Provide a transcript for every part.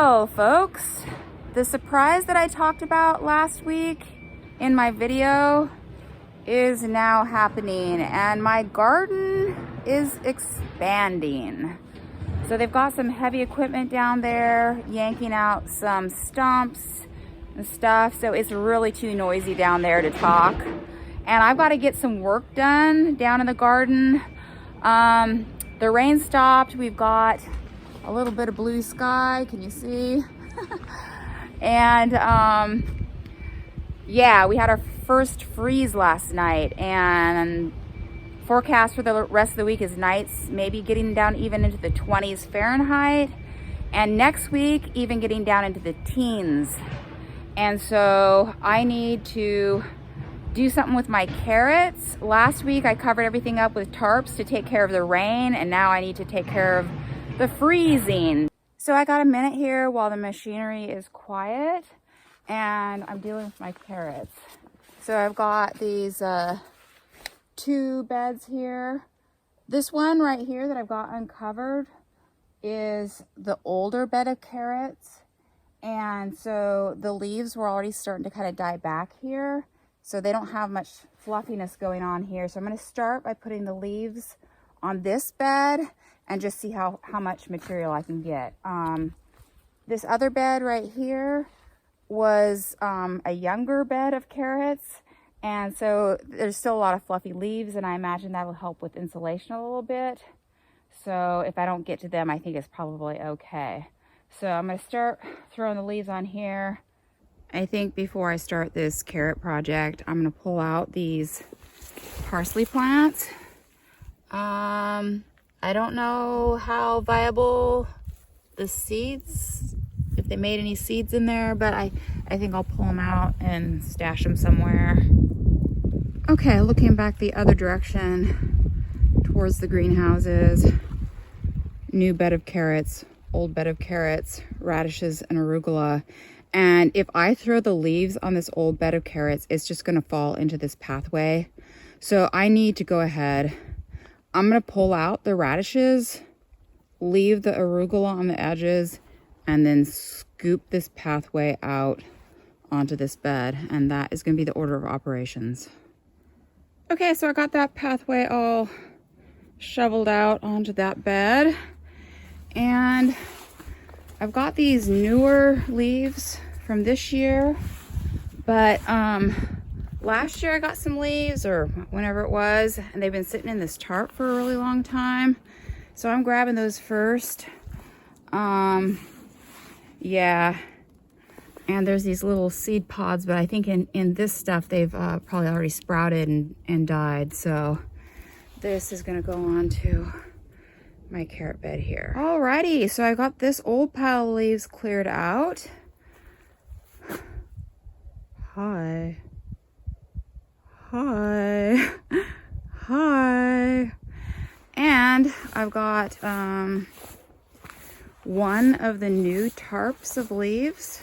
Well, folks, the surprise that I talked about last week in my video is now happening, and my garden is expanding. So they've got some heavy equipment down there yanking out some stumps and stuff, so it's really too noisy down there to talk. And I've got to get some work done down in the garden. The rain stopped. We've got a little bit of blue sky, can you see? And yeah, we had our first freeze last night, and forecast for the rest of the week is nights maybe getting down even into the 20s Fahrenheit, and next week even getting down into the teens. And so I need to do something with my carrots. Last week I covered everything up with tarps to take care of the rain, and now I need to take care of the freezing. So I got a minute here while the machinery is quiet, and I'm dealing with my carrots. So I've got these two beds here. This one right here that I've got uncovered is the older bed of carrots, and so the leaves were already starting to kind of die back here, so they don't have much fluffiness going on here. So I'm going to start by putting the leaves on this bed and just see how much material I can get. This other bed right here was a younger bed of carrots, and so there's still a lot of fluffy leaves, and I imagine that will help with insulation a little bit. So if I don't get to them, I think it's probably okay. So I'm going to start throwing the leaves on here. I think before I start this carrot project, I'm going to pull out these parsley plants. I don't know how viable the seeds, if they made any seeds in there, but I think I'll pull them out and stash them somewhere. Okay, looking back the other direction towards the greenhouses, new bed of carrots, old bed of carrots, radishes, and arugula. And if I throw the leaves on this old bed of carrots, it's just going to fall into this pathway. So I need to go ahead. I'm going to pull out the radishes, leave the arugula on the edges, and then scoop this pathway out onto this bed. And that is going to be the order of operations. Okay, so I got that pathway all shoveled out onto that bed. And I've got these newer leaves from this year, but last year I got some leaves, or whenever it was, and they've been sitting in this tarp for a really long time. So I'm grabbing those first. Yeah, and there's these little seed pods, but I think in this stuff they've probably already sprouted and died. So this is gonna go on to my carrot bed here. Alrighty, so I got this old pile of leaves cleared out. Hi. Hi. Hi. And I've got one of the new tarps of leaves.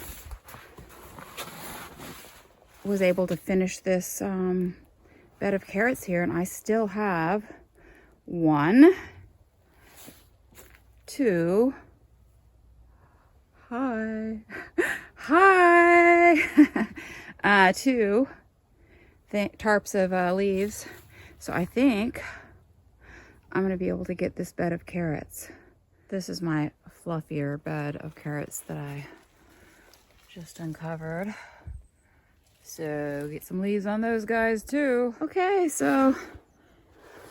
Was able to finish this bed of carrots here, and I still have 1, 2, hi, hi, 2 tarps of leaves. So I think I'm gonna be able to get this bed of carrots. This is my fluffier bed of carrots that I just uncovered. So get some leaves on those guys too. Okay, so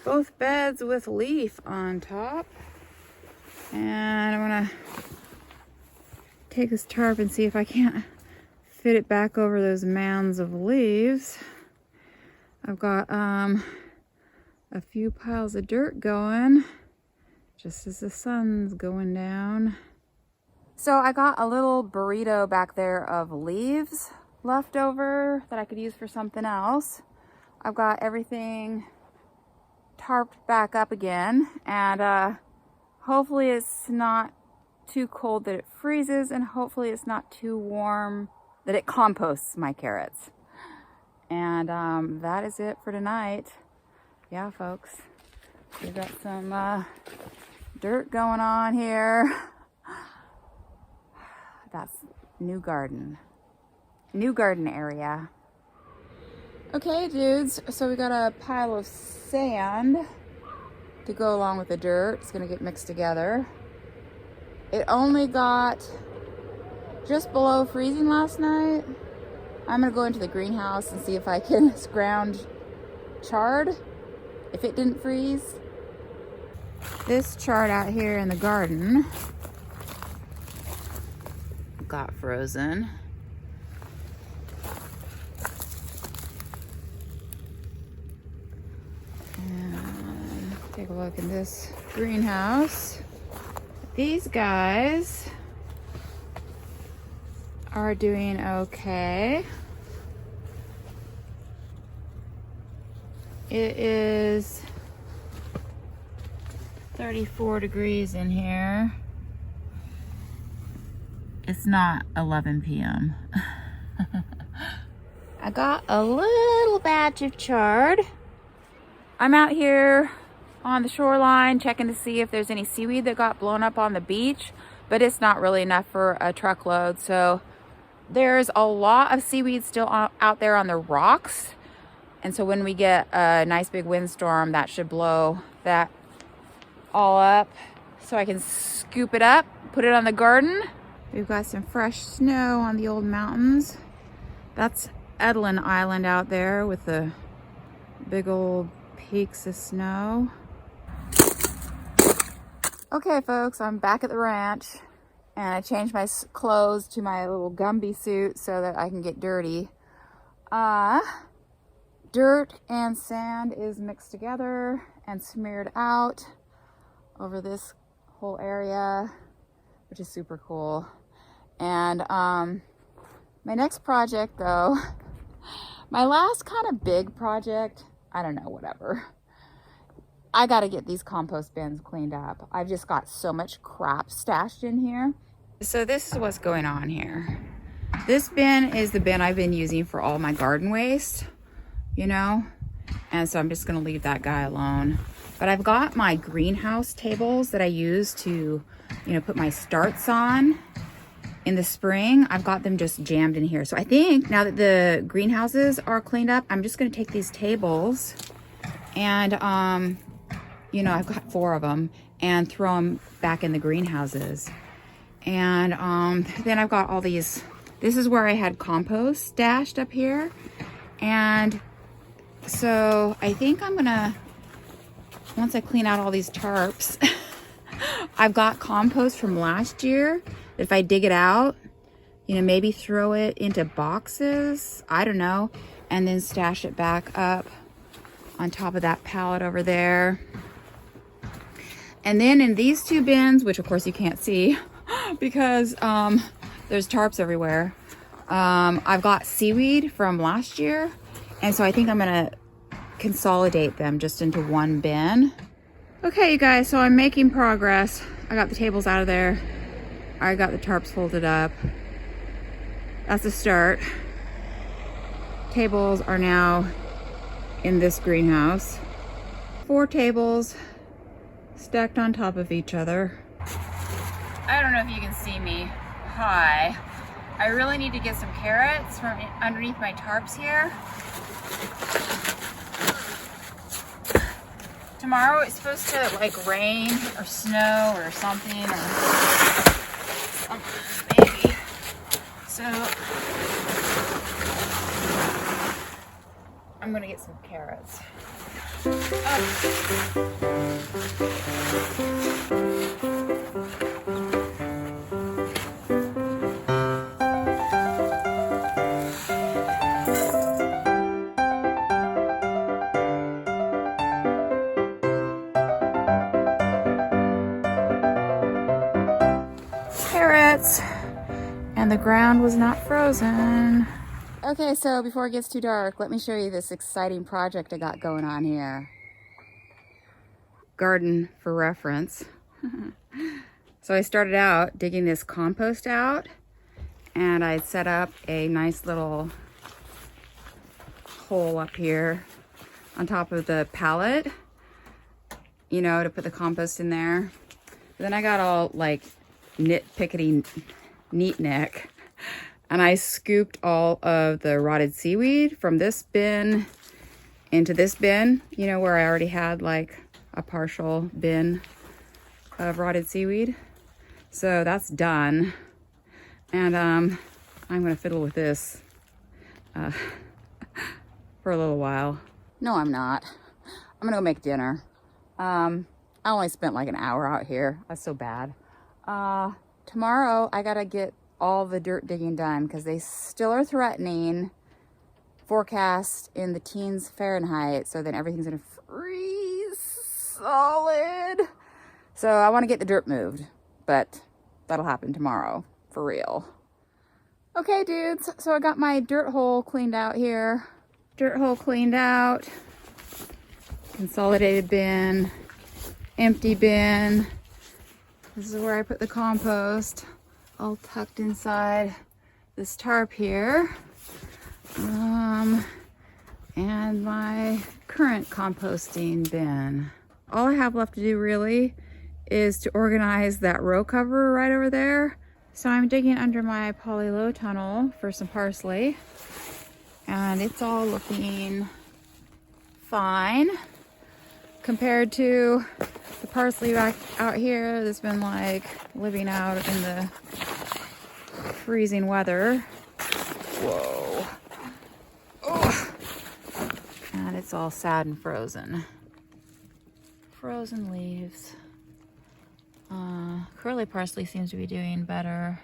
both beds with leaf on top. And I'm gonna take this tarp and see if I can't fit it back over those mounds of leaves. I've got a few piles of dirt going just as the sun's going down. So I got a little burrito back there of leaves left over that I could use for something else. I've got everything tarped back up again, and hopefully it's not too cold that it freezes, and hopefully it's not too warm that it composts my carrots. And that is it for tonight. Yeah, folks, we've got some dirt going on here. That's new garden area. Okay, dudes, so we got a pile of sand to go along with the dirt. It's gonna get mixed together. It only got just below freezing last night. I'm gonna go into the greenhouse and see if I can ground chard if it didn't freeze. This chard out here in the garden got frozen. And take a look in this greenhouse. These guys are doing okay. It is 34 degrees in here. It's not 11 p.m. I got a little batch of chard. I'm out here on the shoreline checking to see if there's any seaweed that got blown up on the beach, but it's not really enough for a truckload. So there's a lot of seaweed still out there on the rocks. And so when we get a nice big windstorm, that should blow that all up so I can scoop it up, put it on the garden. We've got some fresh snow on the old mountains. That's Edlin Island out there with the big old peaks of snow. Okay, folks, I'm back at the ranch and I changed my clothes to my little Gumby suit so that I can get dirty. Dirt and sand is mixed together and smeared out over this whole area, which is super cool. And my next project though, my last kind of big project, I don't know, whatever. I gotta get these compost bins cleaned up. I've just got so much crap stashed in here. So this is what's going on here. This bin is the bin I've been using for all my garden waste, you know? And so I'm just gonna leave that guy alone. But I've got my greenhouse tables that I use to, you know, put my starts on in the spring. I've got them just jammed in here. So I think now that the greenhouses are cleaned up, I'm just gonna take these tables and, you know, I've got 4 of them and throw them back in the greenhouses. And then I've got all these, this is where I had compost stashed up here. And so I think I'm gonna, once I clean out all these tarps, I've got compost from last year. If I dig it out, you know, maybe throw it into boxes, I don't know, and then stash it back up on top of that pallet over there. And then in these 2 bins, which of course you can't see because there's tarps everywhere, I've got seaweed from last year. And so I think I'm gonna consolidate them just into one bin. Okay, you guys, so I'm making progress. I got the tables out of there. I got the tarps folded up. That's a start. Tables are now in this greenhouse. 4 tables stacked on top of each other. I don't know if you can see me. Hi. I really need to get some carrots from underneath my tarps here. Tomorrow it's supposed to like rain or snow or something maybe. So I'm gonna get some carrots. Carrots, and the ground was not frozen. Okay, so before it gets too dark, let me show you this exciting project I got going on here. Garden for reference. So I started out digging this compost out, and I set up a nice little hole up here on top of the pallet, you know, to put the compost in there. But then I got all like nitpickety neat neck. And I scooped all of the rotted seaweed from this bin into this bin, you know, where I already had like a partial bin of rotted seaweed. So that's done. And I'm gonna fiddle with this for a little while. No, I'm not. I'm gonna go make dinner. I only spent like an hour out here. That's so bad. Tomorrow I gotta get all the dirt digging done because they still are threatening forecast in the teens Fahrenheit. So then everything's gonna freeze solid. So I want to get the dirt moved, but that'll happen tomorrow for real. Okay, dudes. So I got my dirt hole cleaned out here. Dirt hole cleaned out. Consolidated bin. Empty bin. This is where I put the compost, all tucked inside this tarp here. And my current composting bin. All I have left to do really is to organize that row cover right over there. So I'm digging under my poly-low tunnel for some parsley. And it's all looking fine compared to the parsley back out here that's been like living out in the freezing weather. Whoa. Oh. And it's all sad and frozen. Frozen leaves. Curly parsley seems to be doing better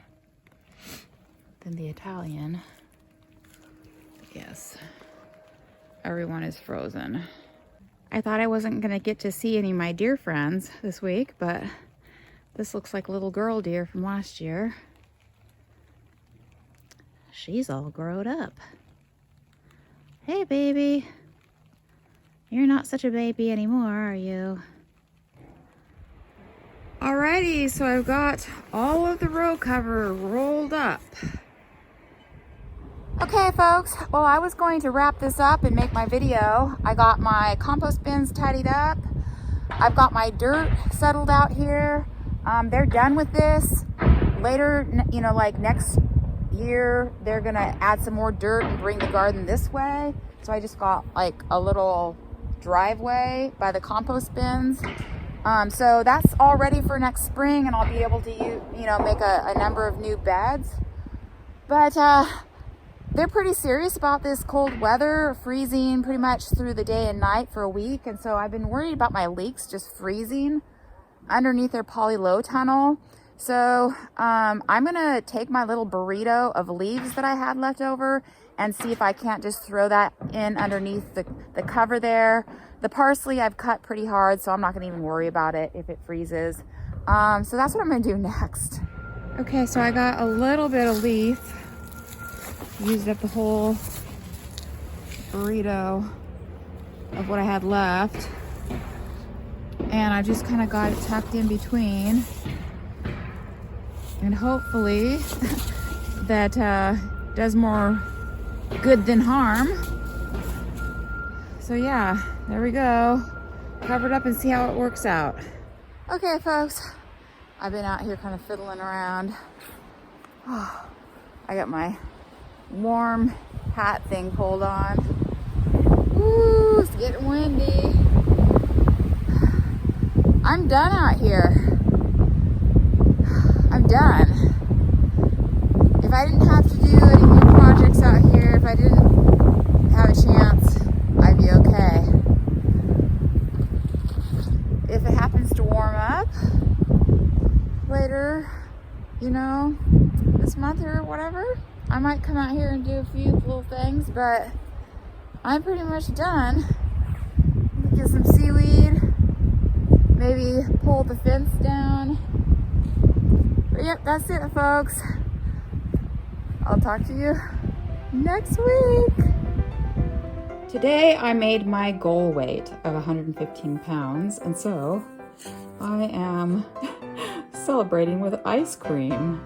than the Italian. Yes, everyone is frozen. I thought I wasn't gonna get to see any of my deer friends this week, but this looks like a little girl deer from last year. She's all grown up. Hey, baby. You're not such a baby anymore, are you? Alrighty, so I've got all of the row cover rolled up. Okay, folks, well, I was going to wrap this up and make my video. I got my compost bins tidied up. I've got my dirt settled out here. They're done with this. Later, you know, like next year, they're gonna add some more dirt and bring the garden this way. So I just got like a little driveway by the compost bins. So that's all ready for next spring, and I'll be able to, you know, make a number of new beds. But they're pretty serious about this cold weather, freezing pretty much through the day and night for a week. And so I've been worried about my leeks just freezing underneath their poly-low tunnel. So I'm gonna take my little burrito of leaves that I had left over and see if I can't just throw that in underneath the cover there. The parsley I've cut pretty hard, so I'm not gonna even worry about it if it freezes. So that's what I'm gonna do next. Okay, so I got a little bit of leaf. Used up the whole burrito of what I had left. And I just kind of got it tucked in between. And hopefully that does more good than harm. So yeah, there we go. Cover it up and see how it works out. Okay, folks, I've been out here kind of fiddling around. Oh, I got my warm hat thing pulled on. Ooh, it's getting windy. I'm done out here. I'm done. If I didn't have to do any more projects out here, if I didn't have a chance, I'd be okay. If it happens to warm up later, you know, this month or whatever, I might come out here and do a few little things, but I'm pretty much done. Get some seaweed, maybe pull the fence down. But yep, that's it, folks. I'll talk to you next week. Today I made my goal weight of 115 pounds, and so I am celebrating with ice cream.